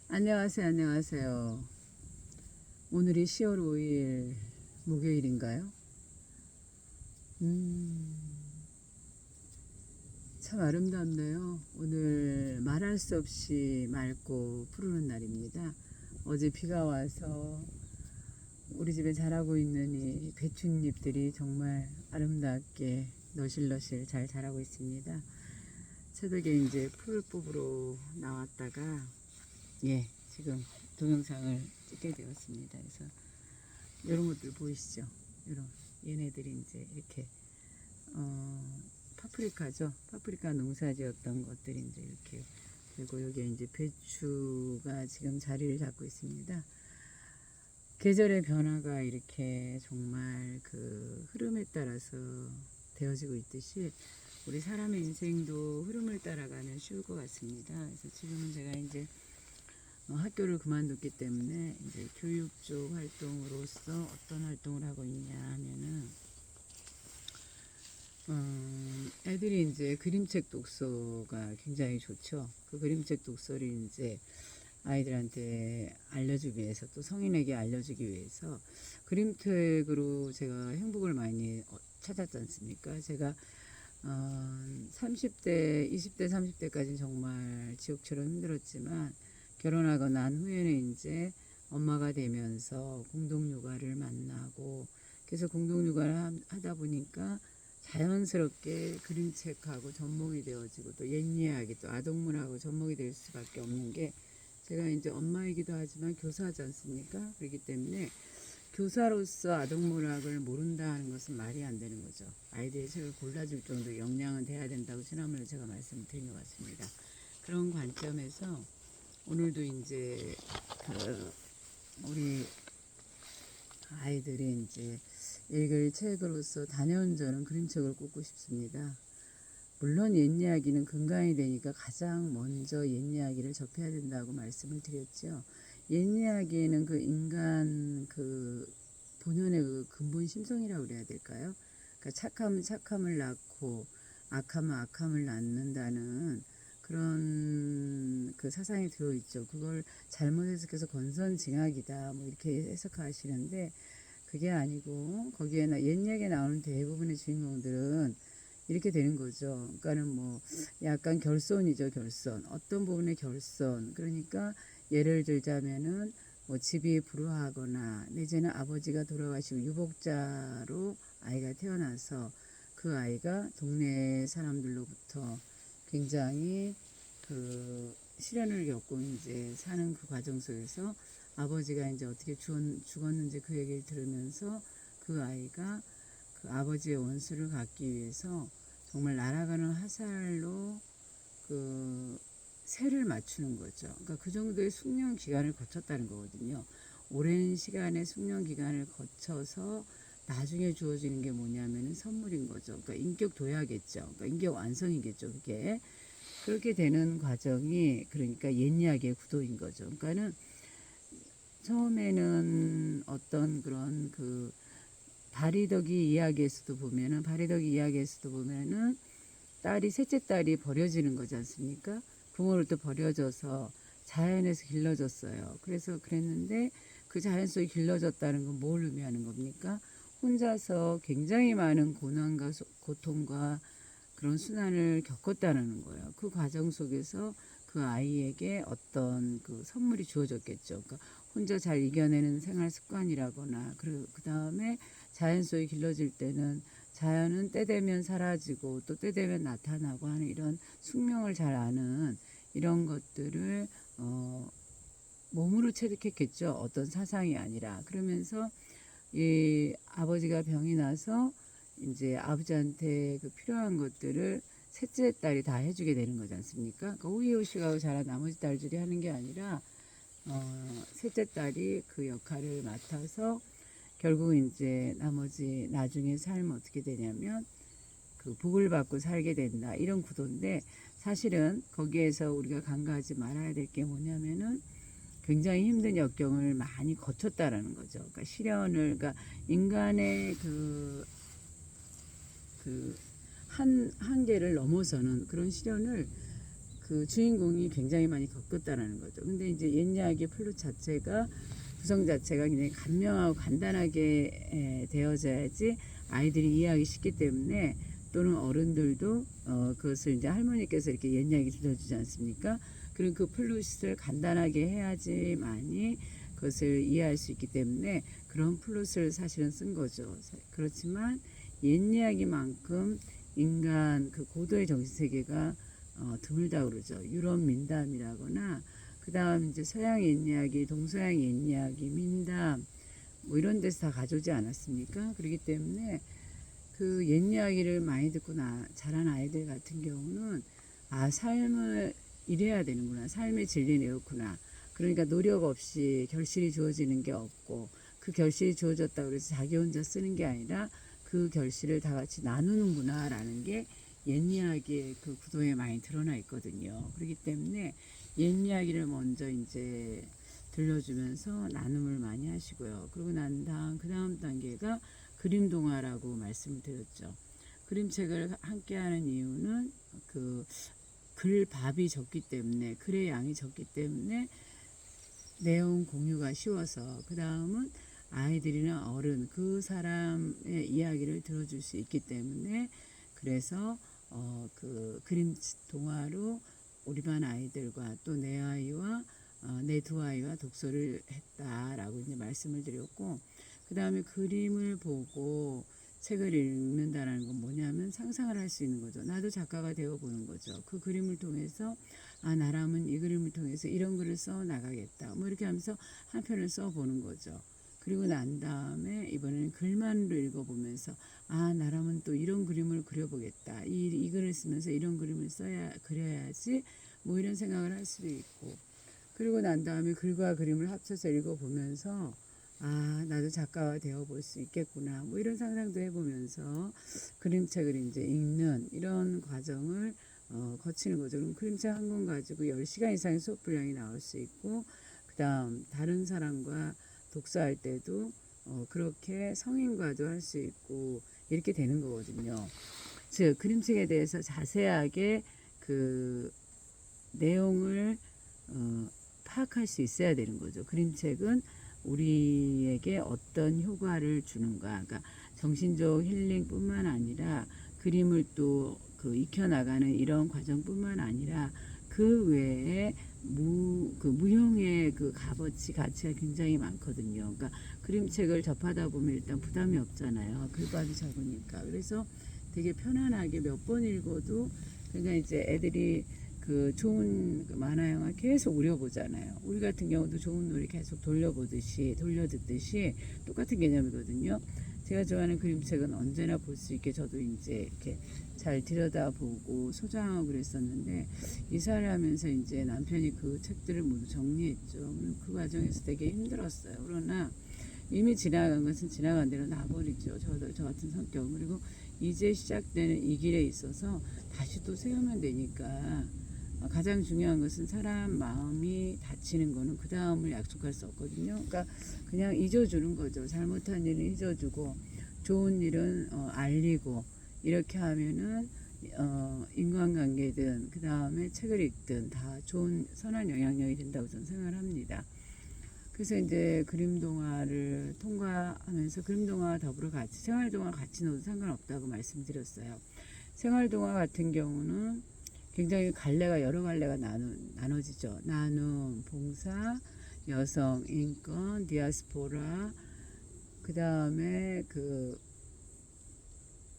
안녕하세요, 안녕하세요. 오늘이 10월 5일 목요일인가요? 음, 참 아름답네요. 오늘 말할 수 없이 맑고 푸르는 날입니다. 어제 비가 와서 우리 집에 자라고 있는 이 배춧잎들이 정말 아름답게 너실너실 잘 자라고 있습니다. 새벽에 이제 풀을 뽑으러 나왔다가 지금 동영상을 찍게 되었습니다. 그래서 이런 것들 보이시죠? 이런 얘네들이 이제 이렇게 파프리카죠. 파프리카 농사지었던 것들이 이제 이렇게 그리고 여기에 이제 배추가 지금 자리를 잡고 있습니다. 계절의 변화가 이렇게 정말 그 흐름에 따라서 되어지고 있듯이 우리 사람의 인생도 흐름을 따라가면 쉬울 것 같습니다. 그래서 지금은 제가 이제 학교를 그만뒀기 때문에 이제 교육 쪽 활동으로서 어떤 활동을 하고 있냐 하면은 애들이 이제 그림책 독서가 굉장히 좋죠. 그 그림책 독서를 이제 아이들한테 알려주기 위해서 또 성인에게 알려주기 위해서 그림책으로 제가 행복을 많이 찾았지 않습니까? 제가 30대, 20대, 30대까지는 정말 지옥처럼 힘들었지만 결혼하고 난 후에는 이제 엄마가 되면서 공동육아를 만나고 그래서 공동육아를 하다 보니까 자연스럽게 그림책하고 접목이 되어지고 또 옛이야기 또 아동문하고 접목이 될 수밖에 없는 게 제가 이제 엄마이기도 하지만 교사하지 않습니까? 그렇기 때문에 교사로서 아동문학을 모른다 하는 것은 말이 안 되는 거죠. 아이들의 책을 골라줄 정도 역량은 돼야 된다고 지난번에 제가 말씀을 드린 것 같습니다. 그런 관점에서 오늘도 이제 우리 아이들이 이제 읽을 책으로서 단연저는 그림책을 꽂고 싶습니다. 물론 옛이야기는 근간이 되니까 가장 먼저 옛이야기를 접해야 된다고 말씀을 드렸죠. 옛이야기에는 그 인간 그 본연의 그 근본 심성이라고 그래야 될까요? 그러니까 착함은 착함을 낳고 악함은 악함을 낳는다는 그런 그 사상이 들어있죠. 그걸 잘못 해석해서 권선징악이다 뭐 이렇게 해석하시는데 그게 아니고 거기에 옛 얘기에 나오는 대부분의 주인공들은 이렇게 되는 거죠. 그러니까는 뭐 약간 결손이죠, 결손. 어떤 부분의 결손. 그러니까 예를 들자면은 뭐 집이 불우하거나 내지는 아버지가 돌아가시고 유복자로 아이가 태어나서 그 아이가 동네 사람들로부터 굉장히 그 시련을 겪고 이제 사는 그 과정 속에서 아버지가 이제 어떻게 죽었는지 그 얘기를 들으면서 그 아이가 그 아버지의 원수를 갚기 위해서 정말 날아가는 화살로 그 새를 맞추는 거죠. 그러니까 그 정도의 숙련 기간을 거쳤다는 거거든요. 오랜 시간의 숙련 기간을 거쳐서 나중에 주어지는 게 뭐냐면은 선물인 거죠. 그러니까 인격 도약이겠죠. 그러니까 인격 완성이겠죠. 그게 그렇게 되는 과정이 그러니까 옛 이야기의 구도인 거죠. 그러니까는 처음에는 어떤 그런 그 바리더기 이야기에서도 보면은 딸이 셋째 딸이 버려지는 거지 않습니까? 부모로부터 버려져서 자연에서 길러졌어요. 그래서 그랬는데 그 자연 속에 길러졌다는 건 뭘 의미하는 겁니까? 혼자서 굉장히 많은 고난과 고통과 그런 순환을 겪었다는 거예요. 그 과정 속에서 그 아이에게 어떤 그 선물이 주어졌겠죠. 그러니까 혼자 잘 이겨내는 생활 습관이라거나 그 다음에 자연 속에 길러질 때는 자연은 때 되면 사라지고 또 때 되면 나타나고 하는 이런 숙명을 잘 아는 이런 것들을 몸으로 체득했겠죠. 어떤 사상이 아니라. 그러면서 이 아버지가 병이 나서 이제 아버지한테 그 필요한 것들을 셋째 딸이 다 해주게 되는 거지 않습니까? 그러니까 호의호식하고 자란 나머지 딸들이 하는 게 아니라 셋째 딸이 그 역할을 맡아서 결국 이제 나머지 나중에 삶은 어떻게 되냐면 그 복을 받고 살게 된다 이런 구도인데 사실은 거기에서 우리가 간과하지 말아야 될 게 뭐냐면은 굉장히 힘든 역경을 많이 거쳤다라는 거죠. 그러니까 시련을 그러니까 인간의 그 한계를 넘어서는 그런 시련을 그 주인공이 굉장히 많이 겪었다라는 거죠. 근데 이제 옛 이야기의 플롯 자체가 구성 자체가 굉장히 간명하고 간단하게 되어져야지 아이들이 이해하기 쉽기 때문에 또는 어른들도 그것을 이제 할머니께서 이렇게 옛 이야기 들려주지 않습니까? 그리고 그 플롯을 간단하게 해야지만이 그것을 이해할 수 있기 때문에 그런 플롯을 사실은 쓴 거죠. 그렇지만 옛 이야기만큼 인간 그 고도의 정신세계가 드물다 그러죠. 유럽 민담이라거나 그 다음 이제 서양 옛 이야기, 동서양 옛 이야기, 민담 뭐 이런 데서 다 가져오지 않았습니까? 그렇기 때문에 그 옛 이야기를 많이 듣고 자란 아이들 같은 경우는 아 삶을 이래야 되는구나. 삶의 진리는 이렇구나. 그러니까 노력 없이 결실이 주어지는 게 없고 그 결실이 주어졌다고 해서 자기 혼자 쓰는 게 아니라 그 결실을 다 같이 나누는구나 라는 게 옛 이야기의 그 구도에 많이 드러나 있거든요. 그렇기 때문에 옛 이야기를 먼저 이제 들려주면서 나눔을 많이 하시고요. 그러고 난 다음 그 다음 단계가 그림 동화라고 말씀을 드렸죠. 그림책을 함께 하는 이유는 그 글밥이 적기 때문에 글의 양이 적기 때문에 내용 공유가 쉬워서 그 다음은 아이들이나 어른 그 사람의 이야기를 들어줄 수 있기 때문에 그래서 그 그림 동화로 우리 반 아이들과 또 내 아이와 내 두 아이와 독서를 했다라고 이제 말씀을 드렸고 그 다음에 그림을 보고 책을 읽는다는 건 뭐냐면 상상을 할 수 있는 거죠. 나도 작가가 되어보는 거죠. 그 그림을 통해서 아 나라면 이 그림을 통해서 이런 글을 써 나가겠다. 뭐 이렇게 하면서 한 편을 써보는 거죠. 그리고 난 다음에 이번에는 글만으로 읽어보면서 아 나라면 또 이런 그림을 그려보겠다. 이 글을 쓰면서 이런 그림을 그려야지 뭐 이런 생각을 할 수도 있고 그리고 난 다음에 글과 그림을 합쳐서 읽어보면서 아 나도 작가가 되어볼 수 있겠구나 뭐 이런 상상도 해보면서 그림책을 이제 읽는 이런 과정을 거치는 거죠. 그럼 그림책 한 권 가지고 10시간 이상의 수업 분량이 나올 수 있고 그 다음 다른 사람과 독서할 때도 그렇게 성인과도 할 수 있고 이렇게 되는 거거든요. 즉 그림책에 대해서 자세하게 그 내용을 파악할 수 있어야 되는 거죠. 그림책은 우리에게 어떤 효과를 주는가, 그러니까 정신적 힐링뿐만 아니라 그림을 또 그 익혀나가는 이런 과정뿐만 아니라 그 외에 그 무형의 그 가치가 굉장히 많거든요. 그러니까 그림책을 접하다 보면 일단 부담이 없잖아요. 글밥이 적으니까. 그래서 되게 편안하게 몇 번 읽어도 그러니까 이제 애들이 그 좋은 만화 영화 계속 우려보잖아요. 우리 같은 경우도 좋은 노래 계속 돌려듣듯이 똑같은 개념이거든요. 제가 좋아하는 그림책은 언제나 볼 수 있게 저도 이제 이렇게 잘 들여다보고 소장하고 그랬었는데 이사를 하면서 이제 남편이 그 책들을 모두 정리했죠. 그 과정에서 되게 힘들었어요. 그러나 이미 지나간 것은 지나간 대로 놔버리죠. 저 같은 성격. 그리고 이제 시작되는 이 길에 있어서 다시 또 세우면 되니까 가장 중요한 것은 사람 마음이 다치는 거는 그 다음을 약속할 수 없거든요. 그러니까 그냥 잊어주는 거죠. 잘못한 일은 잊어주고 좋은 일은 알리고 이렇게 하면은 인간관계든 그 다음에 책을 읽든 다 좋은 선한 영향력이 된다고 저는 생각을 합니다. 그래서 이제 그림 동화를 통과하면서 그림 동화와 더불어 같이 생활 동화 같이 넣어도 상관없다고 말씀드렸어요. 생활 동화 같은 경우는 굉장히 여러 갈래가 나눠지죠. 나눔, 봉사, 여성, 인권, 디아스포라, 그 다음에 그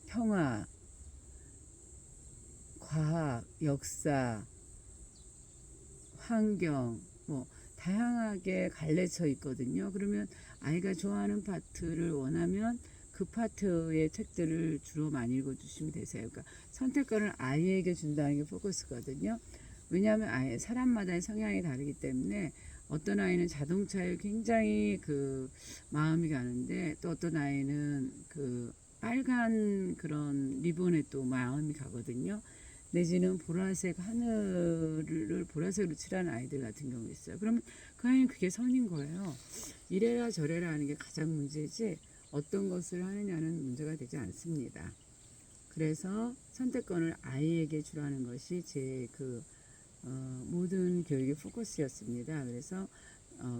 평화, 과학, 역사, 환경, 뭐 다양하게 갈래쳐 있거든요. 그러면 아이가 좋아하는 파트를 원하면 그 파트의 책들을 주로 많이 읽어주시면 되세요. 그러니까 선택권을 아이에게 준다는 게 포커스거든요. 왜냐하면 사람마다의 성향이 다르기 때문에 어떤 아이는 자동차에 굉장히 그 마음이 가는데 또 어떤 아이는 그 빨간 그런 리본에 또 마음이 가거든요. 내지는 보라색 하늘을 보라색으로 칠하는 아이들 같은 경우 있어요. 그러면 그 아이는 그게 선인 거예요. 이래라 저래라 하는 게 가장 문제지 어떤 것을 하느냐는 문제가 되지 않습니다. 그래서 선택권을 아이에게 주라는 것이 제 모든 교육의 포커스였습니다. 그래서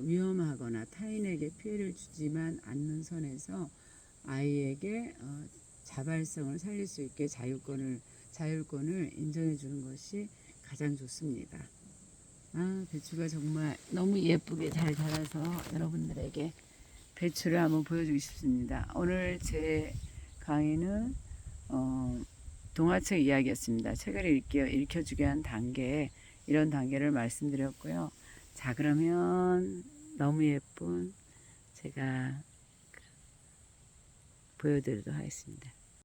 위험하거나 타인에게 피해를 주지만 않는 선에서 아이에게 자발성을 살릴 수 있게 자율권을 인정해 주는 것이 가장 좋습니다. 배추가 정말 너무 예쁘게 잘 자라서 여러분들에게 배추를 한번 보여주고 싶습니다. 오늘 제 강의는 동화책 이야기였습니다. 책을 읽혀주게 한 단계, 이런 단계를 말씀드렸고요. 자, 그러면 너무 예쁜 제가 보여드리도록 하겠습니다.